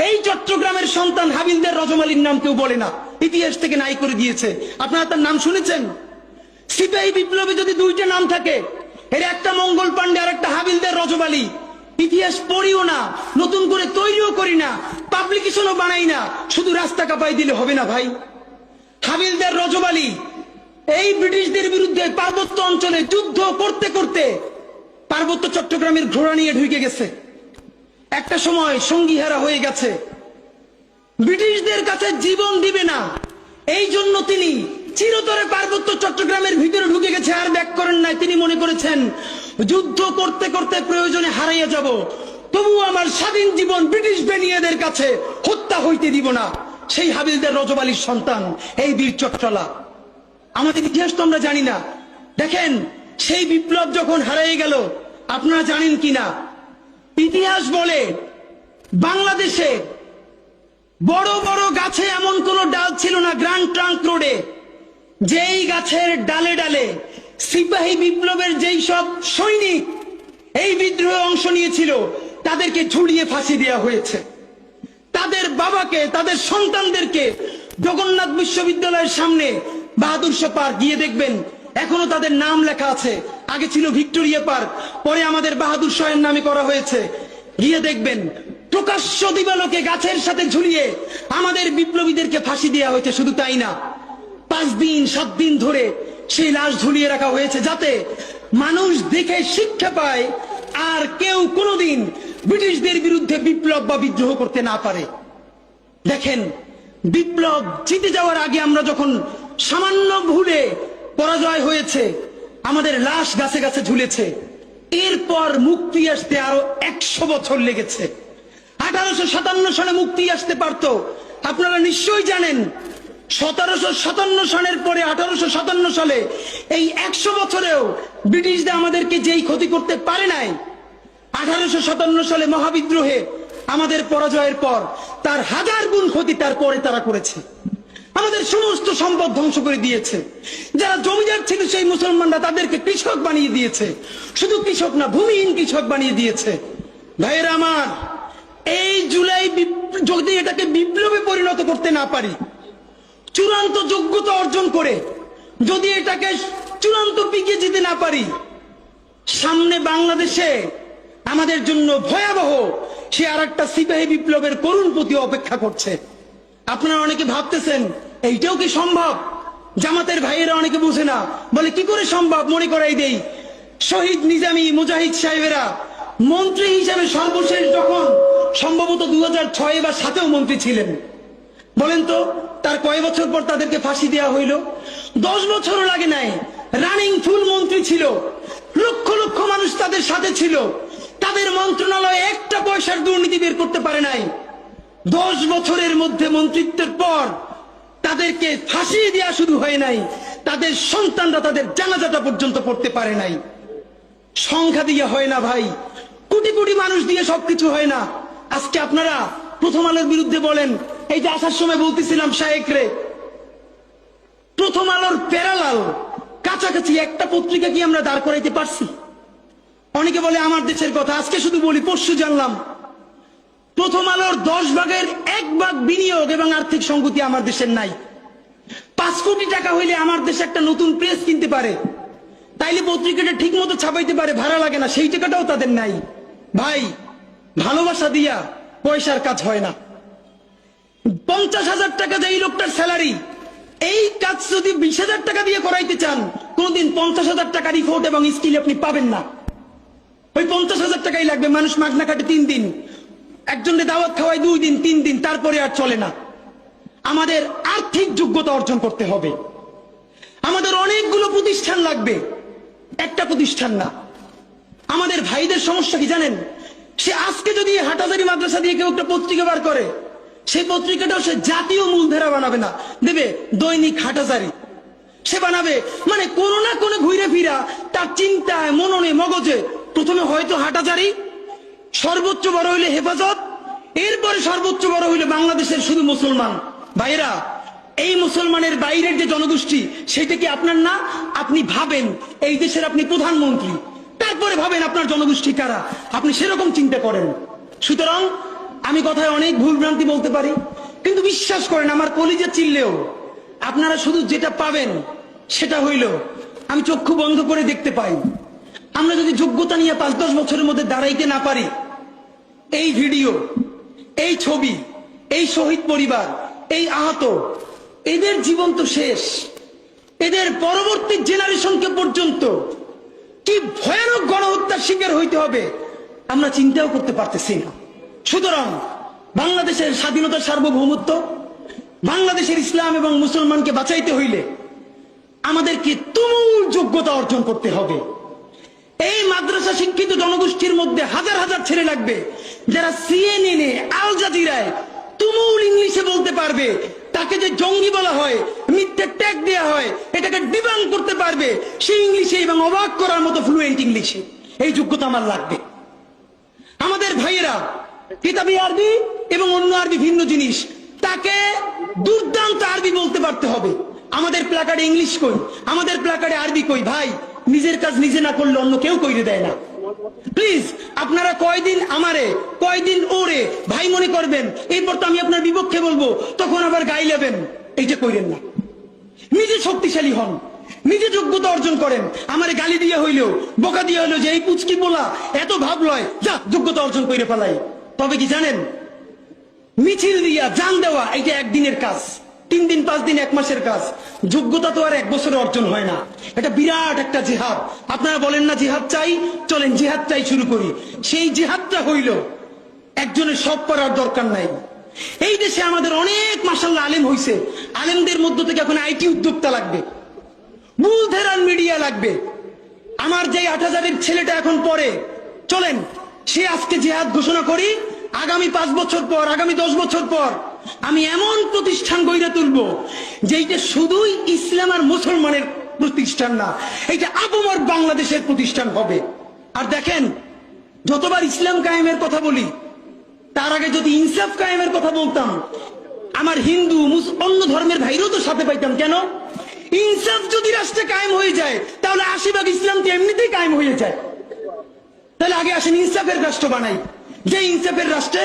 এই চট্টগ্রামের সন্তান হাবিলদার রজমালির নাম কেউ বলে না, ইতিহাস থেকে নাই করে দিয়েছে। আপনারা তার নাম শুনেছেন? সিপাহী বিপ্লবে যদি দুইটা নাম থাকে, এর একটা মঙ্গল পান্ডে আর একটা হাবিলদার রজমালি, ইতিহাস পড়িও না, নতুন করে তৈরিও করি না, পাবলিকেশনও বানাই না, শুধু রাস্তা কাঁপাই দিলে হবে না ভাই। হাবিলদার রজমালি এই ব্রিটিশদের বিরুদ্ধে পার্বত্য অঞ্চলে যুদ্ধ করতে করতে পার্বত্য চট্টগ্রামের ঘোড়া নিয়ে ঢুকে গেছে। একটা সময় সঙ্গীহারা হয়ে গেছে, ব্রিটিশদের কাছে জীবন দিবে না, এই জন্য তিনি চিরতরে পার্বত্য চট্টগ্রামের ভিতরে ঢুকে গেছে, আর ব্যাক করেন নাই। তিনি মনে করেছেন যুদ্ধ করতে করতে প্রয়োজনে হারাইয়া যাব, তবুও আমার স্বাধীন জীবন ব্রিটিশ বেনিয়াদের কাছে হত্যা হইতে দিব না। সেই হাবিলদার রজমালির সন্তান এই বীর চট্টলা। আমাদের ইতিহাস তো আমরা জানি না। দেখেন, সেই বিপ্লব যখন হারিয়ে গেল, আপনারা জানেন কিনা, ইতিহাস বলে বাংলাদেশে বড় বড় গাছে এমন কোন ডাল ছিল না গ্র্যান্ড ট্রাঙ্ক রোডে, যেই গাছের ডালে ডালে সিপাহী বিপ্লবের যেই সব সৈনিক এই বিদ্রোহে অংশ নিয়েছিল তাদেরকে ঝুলিয়ে ফাঁসি দেওয়া হয়েছে। তাদের বাবাকে, তাদের সন্তানদেরকে জগন্নাথ বিশ্ববিদ্যালয়ের সামনে বাহাদুর শাহ পার্ক গিয়ে দেখবেন, এখনো তাদের নাম লেখা আছে। আগে ছিল ভিক্টোরিয়া পার্ক, পরে আমাদের বাহাদুর শাহের নামে করা হয়েছে। গিয়ে দেখবেন প্রকাশ্য দিবালোকে গাছের সাথে ঝুলিয়ে আমাদের বিপ্লবীদেরকে ফাঁসি দেওয়া হয়েছে। শুধু তাই না, 5 দিন 7 দিন ধরে সেই লাশ ঝুলিয়ে রাখা হয়েছে, যাতে মানুষ দেখে শিক্ষা পায় আর কেউ কোনোদিন ব্রিটিশদের বিরুদ্ধে বিপ্লব বা বিদ্রোহ করতে না পারে। দেখেন, বিপ্লব জিতে যাওয়ার আগে আমরা যখন সামান্য ভুলে পরাজয় হয়েছে, আমাদের লাশ গাছে গাছে ঝুলেছে। এরপর মুক্তি আসতে আরো 100 বছর লেগেছে। 1857 সালে মুক্তি আসতে পারত। আপনারা নিশ্চয়ই জানেন 1757 সালের পরে 1857 সালে এই 100 বছরেও ব্রিটিশরা আমাদেরকে যেই ক্ষতি করতে পারে নাই, 1857 সালে মহাবিদ্রোহে আমাদের পরাজয়ের পর তার 1000 গুণ ক্ষতি তারপরে তারা করেছে। আমাদের সমস্ত সম্পদ ধ্বংস করে দিয়েছে। যারা জমিদার ছিল সেই মুসলমানরা তাদেরকে কৃষক বানিয়ে দিয়েছে। শুধু কৃষক না, ভূমিহীন কৃষক বানিয়ে দিয়েছে। ভাইয়েরা আমার, এই জুলাই যদি এটাকে বিপ্লবে পরিণত করতে না পারি, চূড়ান্ত যোগ্যতা অর্জন করে যদি এটাকে চূড়ান্ত পিকে যেতে না পারি, সামনে বাংলাদেশে আমাদের জন্য ভয়াবহ সে আর একটা সিপাহী বিপ্লবের করুণ প্রতি অপেক্ষা করছে। আপনারা অনেকে ভাবতেছেন এইটাও কি সম্ভব? জামাতের ভাইয়েরা অনেকে বুঝে না, বলে কি করে সম্ভব? মনে করাই দেই, শহীদ নিজামী মুজাহিদ সাহেবেরা মন্ত্রী হিসেবে সর্বশেষ যখন সম্ভবত 2006 বা 2007 মন্ত্রী ছিলেন, বলেন তো তার কয় বছর পর তাদেরকে ফাঁসি দেওয়া হইল? 10 বছরও লাগে নাই। রানিং ফুল মন্ত্রী ছিল, লক্ষ লক্ষ মানুষ তাদের সাথে ছিল, তাদের মন্ত্রণালয়ে একটা পয়সার দুর্নীতি বের করতে পারে নাই। 10 বছরের মধ্যে মন্ত্রিত্বের পর তাদেরকে ফাঁসি দেওয়া শুধু হয় নাই, তাদের সন্তানরা তাদের জানাজাটা পর্যন্ত পড়তে পারে নাই। সংখ্যা দিয়ে হয় না ভাই, কোটি কোটি মানুষ দিয়ে সবকিছু হয় না। আজকে আপনারা প্রথম আলোর বিরুদ্ধে বলেন, এই যে আসার সময় বলতেছিলাম শায়েকরে, প্রথম আলোর প্যারালাল কাছাকাছি একটা পত্রিকা কি আমরা দাঁড় করাইতে পারছি? অনেকে বলে আমার দেশের কথা, আজকে শুধু বলি, পরশু জানলাম প্রথম আলোর 10 ভাগের 1 ভাগ বিনিয়োগ এবং আর্থিক সংগতি আমার দেশের নাই। 5 কোটি টাকা হইলে আমার দেশে একটা নতুন প্রেস কিনতে পারে, তাইলে পত্রিকাটা ঠিক মতো ছাপাইতে পারে, ভাড়া লাগে না, সেই টাকাটাও তাদের নাই। ভাই, ভালোবাসা দিয়া পয়সার কাজ হয় না। 50,000 টাকা যে এই লোকটার স্যালারি, এই কাজ যদি 20,000 টাকা দিয়ে করাইতে চান, কোনদিন 50,000 টাকা রিপোর্ট এবং স্কিল আপনি পাবেন না। ওই 50,000 টাকাই লাগবে। মানুষ মাগনা কাটে 3 দিন, একজনকে দাওয়াত খাওয়ায় 2 দিন 3 দিন, তারপরে আর চলে না। আমাদের আর্থিক যোগ্যতা অর্জন করতে হবে। আমাদের অনেকগুলো প্রতিষ্ঠান লাগবে, একটা প্রতিষ্ঠান না। আমাদের ভাইদের সমস্যা কি জানেন? সে আজকে যদি হাটাজারি মাদ্রাসা দিয়ে কেউ একটা পত্রিকা বার করে, সেই পত্রিকাটাও সে জাতীয় মূলধারা বানাবে না, দেবে দৈনিক হাটাজারি সে বানাবে। মানে কোনো না কোনো ঘুরে ফিরা তার চিন্তায়, মননে, মগজে প্রথমে হয়তো হাটাজারি, সর্বোচ্চ বড় হইলে হেফাজত, এরপরে সর্বোচ্চ বড় হইলে বাংলাদেশের শুধু মুসলমান। ভাইরা, এই মুসলমানের বাইরের যে জনগোষ্ঠী, সেটা কি আপনার না? আপনি ভাবেন এই দেশের আপনি প্রধানমন্ত্রী, তারপরে ভাবেন আপনার জনগোষ্ঠী কারা, আপনি সেরকম চিন্তা করেন। সুতরাং আমি কথায় অনেক ভুলভ্রান্তি বলতে পারি, কিন্তু বিশ্বাস করেন আমার কলিজা চিল্লেও আপনারা শুধু যেটা পাবেন সেটা হইল আমি চক্ষু বন্ধ করে দেখতে পাই। আমরা যদি যোগ্যতা নিয়ে 5-10 বছরের মধ্যে দাঁড়াইতে না পারি, এই ভিডিও, এই ছবি, এই শহীদ পরিবার, এই আহত, এদের জীবন তো শেষ। এদের পরবর্তী জেনারেশনকে পর্যন্ত কি ভয়ানক গণহত্যার শিকার হইতে হবে আমরা চিন্তাও করতে পারতেছি না। সুতরাং বাংলাদেশের স্বাধীনতার সার্বভৌমত্ব, বাংলাদেশের ইসলাম এবং মুসলমানকে বাঁচাইতে হইলে আমাদেরকে তুমুল যোগ্যতা অর্জন করতে হবে। এই মাদ্রাসা শিক্ষিত জনগোষ্ঠীর মধ্যে হাজার হাজার ছেলে লাগবে যারা সিএনএনে, আল জাজিরায় তুমুল ইংলিশে বলতে পারবে। তাকে যে জঙ্গি বলা হয়, মিথ্যে ট্যাগ দেওয়া হয়, এটাকে ডিবাং করতে পারবে সেই ইংলিশে এবং অবাক করার মতো ফ্লুয়েন্ট ইংলিশে। এই যোগ্যতা আমার লাগবে। আমাদের ভাইয়েরা কিতাবি আরবি এবং অন্য আরবি ভিন্ন জিনিস, তাকে দুর্দান্ত আরবি বলতে পারতে হবে। আমাদের প্ল্যাকার্ডে ইংলিশ কই, আমাদের প্ল্যাকার্ডে আরবি কই। ভাই, নিজের কাজ নিজে না করলে অন্য কেউ কইরে দেয় না। প্লিজ আপনারা কয়দিন আমারে, কয়দিন ওরে ভাই মনে করবেন, এরপর তো আমি আপনার বিপক্ষে বলবো, তখন আবার গাই লেবেন, এইটা কইরেন না। নিজে শক্তিশালী হন, নিজে যোগ্যতা অর্জন করেন। আমারে গালি দিয়ে হইলেও, বোকা দিয়ে হইলেও যে এই পুচকি বলা এত ভাব লয়, যা যোগ্যতা অর্জন করে ফেলাই। তবে কি জানেন, মিছিল দিয়া জান দেওয়া এটা একদিনের কাজ, 3 দিন 5 দিন 1 মাসের কাজ। যোগ্যতা তো আর 1 বছরে অর্জন হয় না। এটা বিরাট একটা জিহাদ। আপনারা বলেন না জিহাদ চাই, চলেন জিহাদ চাই শুরু করি। সেই জিহাদটা হইল একজনের সব করার দরকার নাই। এই দেশে আমাদের অনেক মাশাআল্লাহ আলেম হইছে। আলেমদের মধ্য থেকে এখন আইটি উদ্যোক্তা লাগবে, মূলধারার মিডিয়া লাগবে। আমার যে 8000-এর ছেলেটা এখন পড়ে, চলেন সে আজকে জিহাদ ঘোষণা করি। আগামী 5 বছর পর, আগামী 10 বছর পর আমি এমন প্রতিষ্ঠান গড়ে তুলবো যেটা শুধুই ইসলাম আর মুসলমানের প্রতিষ্ঠান না, এটা আপামর বাংলাদেশের প্রতিষ্ঠান হবে। আর দেখেন, যতবার ইসলাম কায়েমের কথা বলি, তার আগে যদি ইনসাফ কায়েমের কথা বলতাম, আমার হিন্দু অন্য ধর্মের ভাইরাও তো সাথে পাইতাম। কেন? ইনসাফ যদি রাষ্ট্রে কায়েম হয়ে যায়, তাহলে 80% ইসলাম তো এমনিতেই কায়েম হয়ে যায়। তাহলে আগে আসেন ইনসাফের রাষ্ট্র বানাই, যে ইনসাফের রাষ্ট্রে